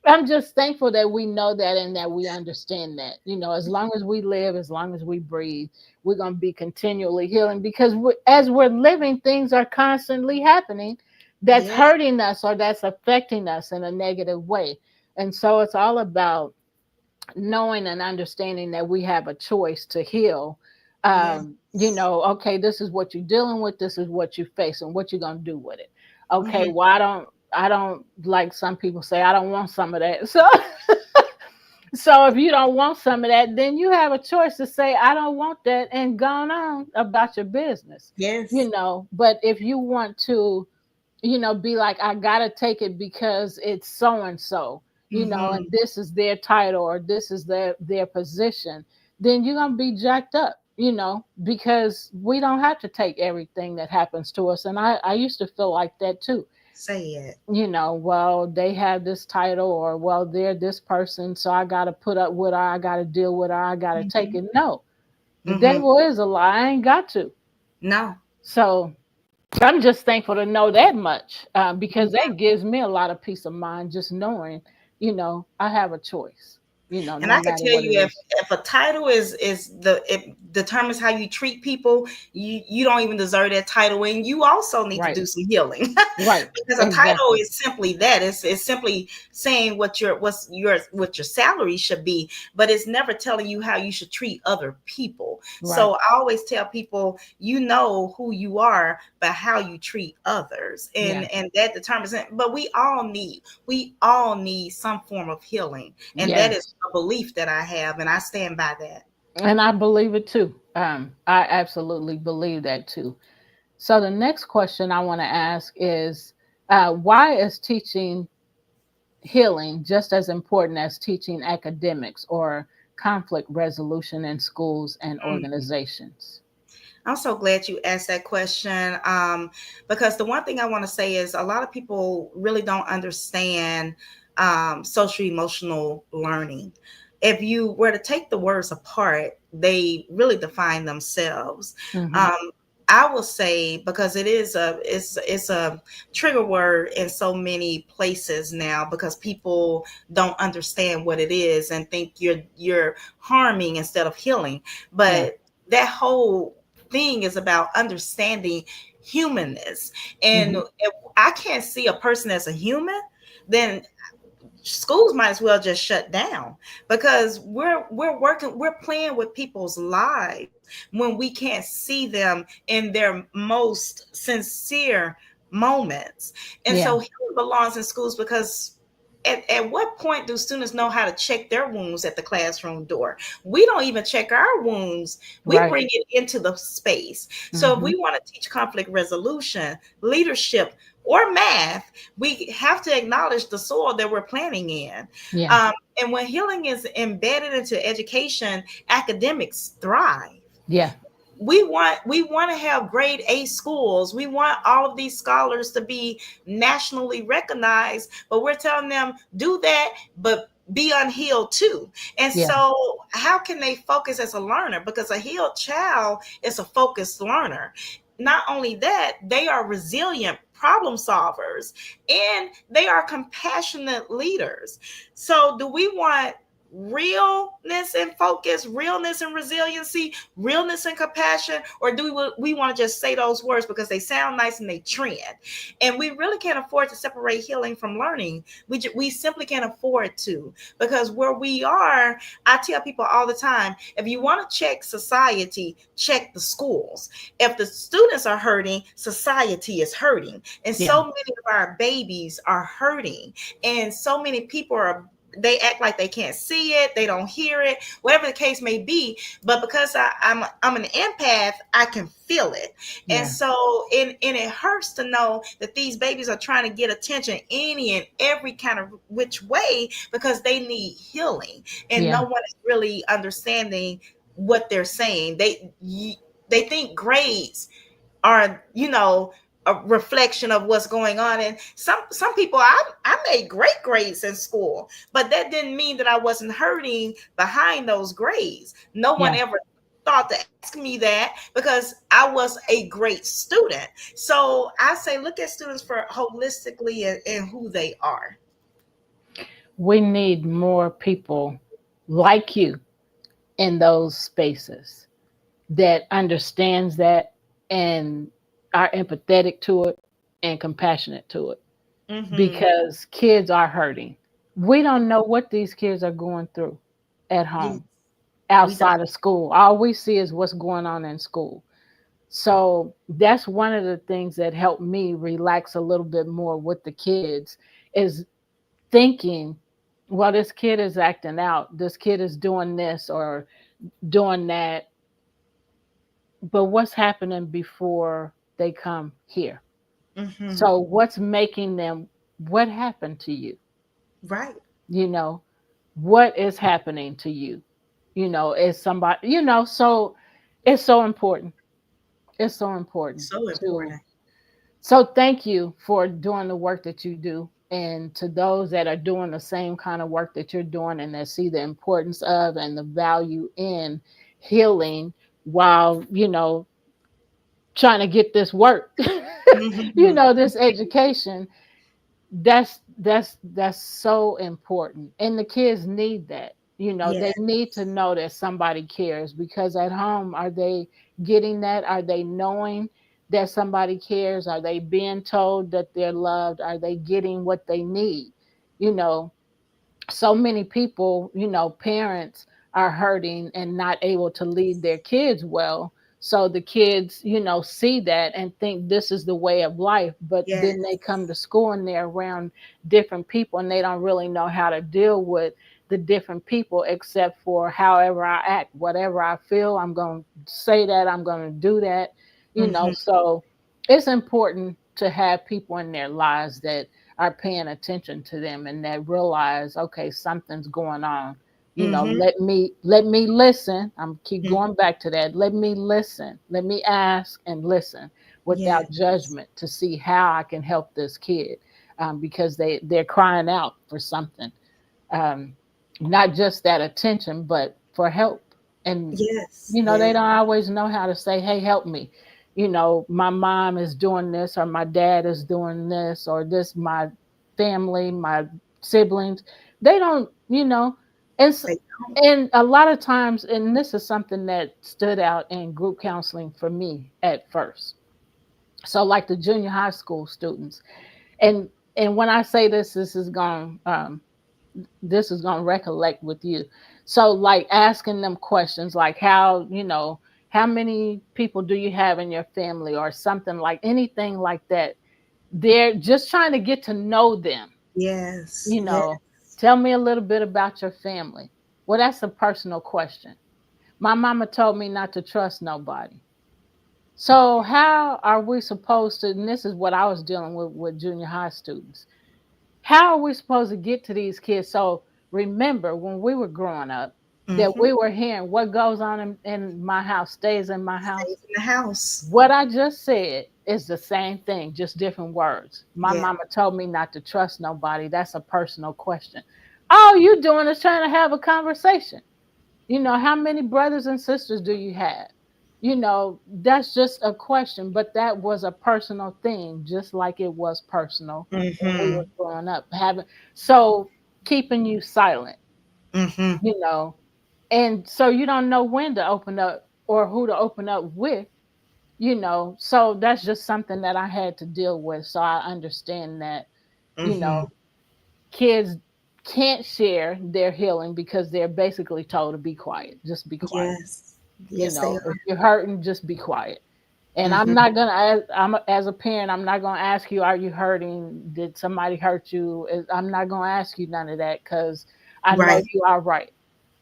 I'm just thankful that we know that and that we understand that. As long as we live, as long as we breathe, we're gonna be continually healing, because as we're living, things are constantly happening that's Yeah. hurting us or that's affecting us in a negative way. And so it's all about knowing and understanding that we have a choice to heal. Yes. Okay, this is what you're dealing with, this is what you face, and what you're gonna do with it. Okay, Mhm. well, I don't like some people say I don't want some of that. So so if you don't want some of that, then you have a choice to say I don't want that and go on about your business. Yes. But if you want to, be like, I gotta take it because it's so and so, and Mhm. this is their title or this is their position, then you're gonna be jacked up, because we don't have to take everything that happens to us. And I used to feel like that too. Say it. Well, they have this title, or well, they're this person, so I gotta put up with her, I gotta deal with her, I gotta take Mhm. it. No, the Mhm. devil is a lie. I ain't got to. No. So I'm just thankful to know that much, because Yeah. that gives me a lot of peace of mind, just knowing, I have a choice, And no I can matter tell what it you, is. if a title is the it determines how you treat people, you don't even deserve that title, and you also need to Right, do some healing. right, Because a title exactly. is simply that. It's simply saying what your salary should be, but it's never telling you how you should treat other people. Right. So I always tell people, you know who you are by how you treat others, and Yeah. that determines it. But we all need some form of healing, and that is Yes. a belief that I have, and I stand by that. And I believe it too. I absolutely believe that too. So the next question I want to ask is, why is teaching healing just as important as teaching academics or conflict resolution in schools and Mm. organizations? I'm so glad you asked that question, because the one thing I want to say is a lot of people really don't understand social emotional learning. If you were to take the words apart, they really define themselves. Hmm. Um, I will say, because it's a trigger word in so many places now, because people don't understand what it is and think you're harming instead of healing. Yeah. But that whole thing is about understanding humanness. And Hmm. if I can't see a person as a human, then schools might as well just shut down, because we're playing with people's lives when we can't see them in their most sincere moments. And Yeah. so healing belongs in schools, because at what point do students know how to check their wounds at the classroom door? We don't even check our wounds. We Right. bring it into the space. So if Hmm. we want to teach conflict resolution, leadership, or math, we have to acknowledge the soil that we're planting in. Yeah. Um, and when healing is embedded into education, academics thrive. Yeah. We want to have grade A schools. We want all of these scholars to be nationally recognized, but we're telling them do that, but be unhealed too. And Yeah. so how can they focus as a learner? Because a healed child is a focused learner. Not only that, they are resilient problem solvers, and they are compassionate leaders. So do we want realness and focus, realness and resiliency, realness and compassion, or do we want to just say those words because they sound nice and they trend? And we really can't afford to separate healing from learning. We simply can't afford to, because where we are, I tell people all the time, if you want to check society, check the schools. If the students are hurting, society is hurting, and Yeah. so many of our babies are hurting, and so many people are, they act like they can't see it, they don't hear it, whatever the case may be. But because I'm an empath, I can feel it. And Yeah. so and it hurts to know that these babies are trying to get attention any and every kind of which way, because they need healing, and no Yeah. one is really understanding what they're saying. They think grades are, a reflection of what's going on. And some people, I made great grades in school, but that didn't mean that I wasn't hurting behind those grades. No one Yeah. ever thought to ask me that, because I was a great student. So I say look at students for holistically and who they are. We need more people like you in those spaces that understands that and are empathetic to it and compassionate to it, Hmm. because kids are hurting. We don't know what these kids are going through. at Yes, home we don't. outside of school. All we see is what's going on in school. So that's one of the things that helped me relax a little bit more with the kids is thinking, well, this kid is acting out, this kid is doing this or doing that, but what's happening before they come here? Mm-hmm. So what's making them, what happened to you? Right. You know, what is happening to you? Is somebody, so it's so important. It's so important So to, important. so thank you for doing the work that you do. And to those that are doing the same kind of work that you're doing and that see the importance of and the value in healing while, trying to get this work, Mm-hmm. this education, that's so important. And the kids need that. They Yes. need to know that somebody cares, because at home, are they getting that? Are they knowing that somebody cares? Are they being told that they're loved? Are they getting what they need? you know so many people, parents are hurting and not able to lead their kids well. So the kids, see that and think this is the way of life. But then they Yes. come to school and they're around different people and they don't really know how to deal with the different people, except for however I act, whatever I feel, I'm going to say that, I'm going to do that. Mm-hmm. So it's important to have people in their lives that are paying attention to them and that realize, okay, something's going on. Mm-hmm. Let me listen. I'm keep going back to that. Let me listen. Let me ask and listen without Yes. judgment to see how I can help this kid, because they're crying out for something, um, not just that attention, but for help. And Yes. they Yes. don't always know how to say, hey, help me. My mom is doing this, or my dad is doing this, or this, my family, my siblings. They don't, and, s- They and a lot of times, and this is something that stood out in group counseling for me at first. So, like the junior high school students, and when I say this, this is going to recollect with you. So, like asking them questions like how many people do you have in your family, or something, like anything like that. They're just trying to get to know them. yes. you Yes. know Tell me a little bit about your family. Well, that's a personal question. My mama told me not to trust nobody. So how are we supposed to, and this is what I was dealing with junior high students, how are we supposed to get to these kids? So remember, when we were growing up, that Mm-hmm. we were hearing what goes on in my house stays in my house. Stays in the house. What I just said is the same thing, just different words. My Yeah. mama told me not to trust nobody. That's a personal question. All you doing is trying to have a conversation. How many brothers and sisters do you have? That's just a question, but that was a personal thing, just like it was personal when we Mm-hmm. were growing up. So keeping you silent, Mm-hmm. you know, and so you don't know when to open up or who to open up with. So that's just something that I had to deal with. So I understand that, you Mm-hmm. know, kids can't share their healing because they're basically told to be quiet, just be quiet. Yes. Yes, they If are. you're hurting, just be quiet. And I'm Mm-hmm. not gonna ask, as a parent, I'm not gonna ask you, are you hurting? Did somebody hurt you? I'm not gonna ask you none of that, because I know Right. you are right.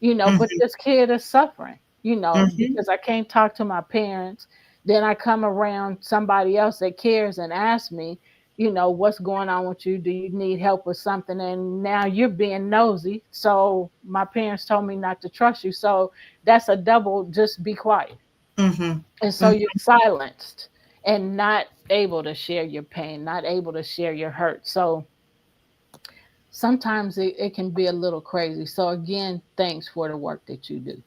But Mm-hmm. this kid is suffering, Mm-hmm. because I can't talk to my parents. Then I come around somebody else that cares and ask me, what's going on with you? Do you need help with something? And now you're being nosy. So my parents told me not to trust you. So that's a double, just be quiet. Mm-hmm. And so you're Mm-hmm. silenced and not able to share your pain, not able to share your hurt. So sometimes it can be a little crazy. So again, thanks for the work that you do.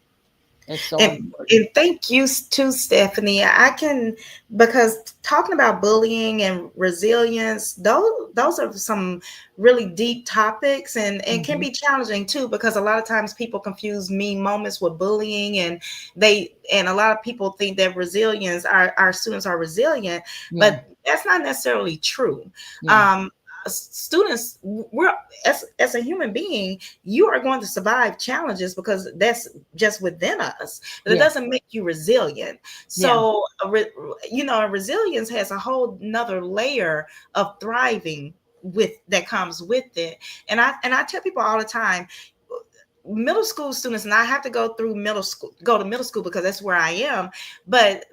It's so important. And thank you too, Stephanie. I can, because talking about bullying and resilience, those are some really deep topics, and can Hmm. be challenging too, because a lot of times people confuse mean moments with bullying, and a lot of people think that resilience, our students are resilient, Yeah, but that's not necessarily true. yeah. Um, students, we're as a human being, you are going to survive challenges because that's just within us, but it Yeah. doesn't make you resilient. Yeah. So resilience has a whole nother layer of thriving with that comes with it. And I tell people all the time, middle school students, and I have to go to middle school because that's where I am, but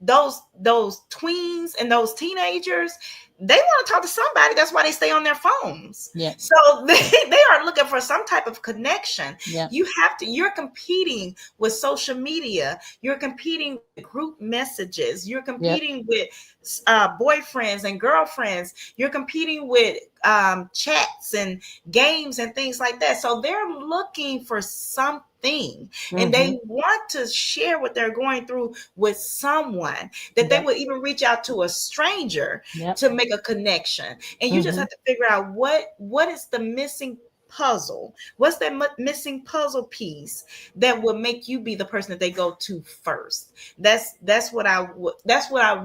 those tweens and those teenagers, they want to talk to somebody. That's why they stay on their phones. Yeah. So they are looking for some type of connection. Yeah. You're competing with social media. You're competing with group messages. You're Yep. competing with boyfriends and girlfriends. You're competing with chats and games and things like that. So they're looking for something, and Mm-hmm. they want to share what they're going through with someone, that they Yep. would even reach out to a stranger Yep. to make a connection. And you just Mm-hmm. have to figure out what is the missing puzzle. What's that missing puzzle piece that will make you be the person that they go to first? That's what I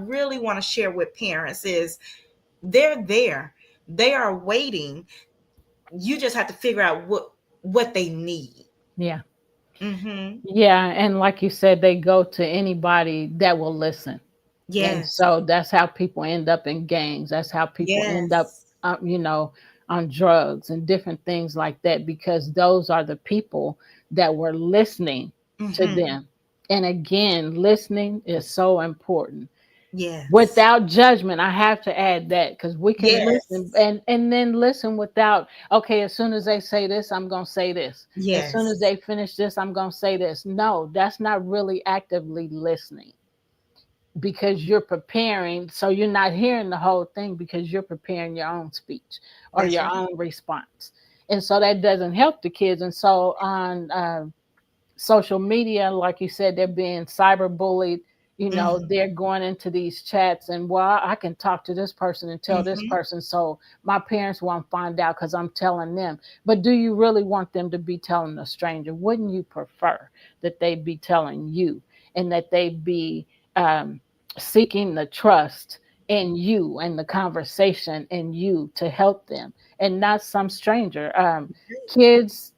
really want to share with parents is they're there. They are waiting. You just have to figure out what they need. Yeah. Mm-hmm. Yeah. And like you said, they go to anybody that will listen. And Yes. so that's how people end up in gangs. That's how people end up, Yes. you know, on drugs and different things like that, because those are the people that were listening to Mm-hmm. them. And again, listening is so important. Yes. Without judgment, I have to add that, because we can listen Yes. and then listen without, okay, as soon as they say this, I'm going to say this. As soon as Yes. they finish this, I'm going to say this. No, that's not really actively listening, because you're preparing. So you're not hearing the whole thing because you're preparing your own speech or That's your right. own response. And so that doesn't help the kids. And so on social media, like you said, they're being cyberbullied. You know, Mm-hmm. they're going into these chats and, well, I can talk to this person and tell this Mm-hmm. person, so my parents won't find out because I'm telling them. But do you really want them to be telling a stranger? Wouldn't you prefer that they be telling you, and that they be um, seeking the trust in you and the conversation in you to help them, and not some stranger? Kids,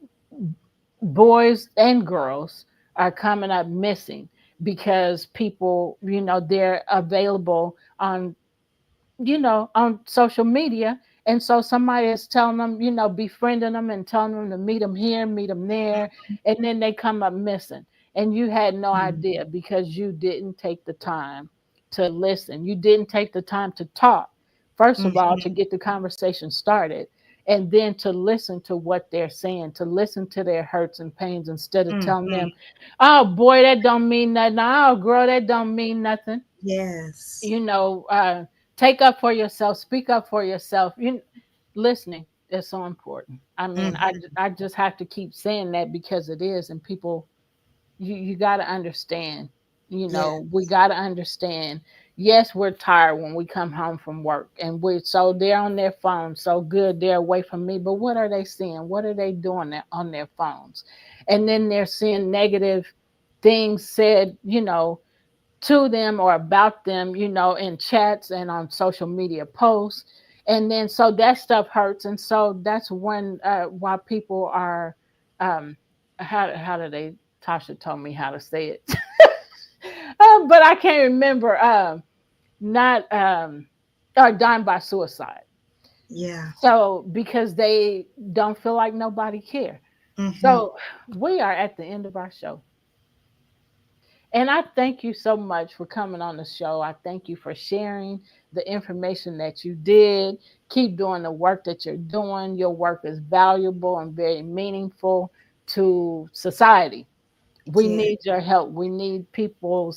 boys and girls, are coming up missing because people, they're available on, on social media. And so somebody is telling them, befriending them and telling them to meet them here, meet them there. And then they come up missing. And you had no Mm-hmm. idea because you didn't take the time to listen. You didn't take the time to talk, first of all, to get the conversation started. And then to listen to what they're saying, to listen to their hurts and pains instead of telling Mm-hmm. them, oh boy, that don't mean nothing. Oh girl, that don't mean nothing. Yes. you know uh Take up for yourself, speak up for yourself. Listening is so important. I mean, Mm-hmm. I just have to keep saying that because it is. And people, you got to understand. We Yes. got to understand. Yes, we're tired when we come home from work, and we so they're on their phones. So good, they're away from me, but what are they seeing? What are they doing on their phones? And then they're seeing negative things said, to them or about them, in chats and on social media posts. And then so that stuff hurts. And so that's when why people are how do they Tasha told me how to say it. But I can't remember. Not Are dying by suicide. Yeah. So because they don't feel like nobody care. Mm-hmm. So we are at the end of our show. And I thank you so much for coming on the show. I thank you for sharing the information that you did. Keep doing the work that you're doing. Your work is valuable and very meaningful to society. We Yeah. need your help. We need people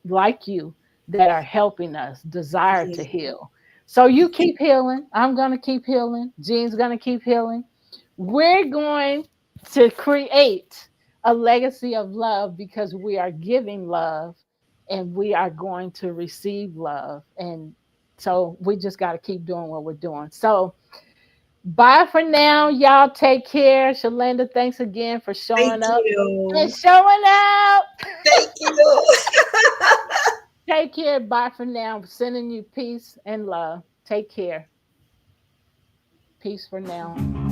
like you that are helping us desire to Yeah. heal. So you keep healing. I'm going to keep healing. Jean's going to keep healing. We're going to create a legacy of love because we are giving love and we are going to receive love. And so we just got to keep doing what we're doing. So bye for now. Y'all take care. Shalanda, thanks again for Thank showing up and you. showing out. Thank you. Take care. Bye for now. Sending you peace and love. Take care. Peace for now.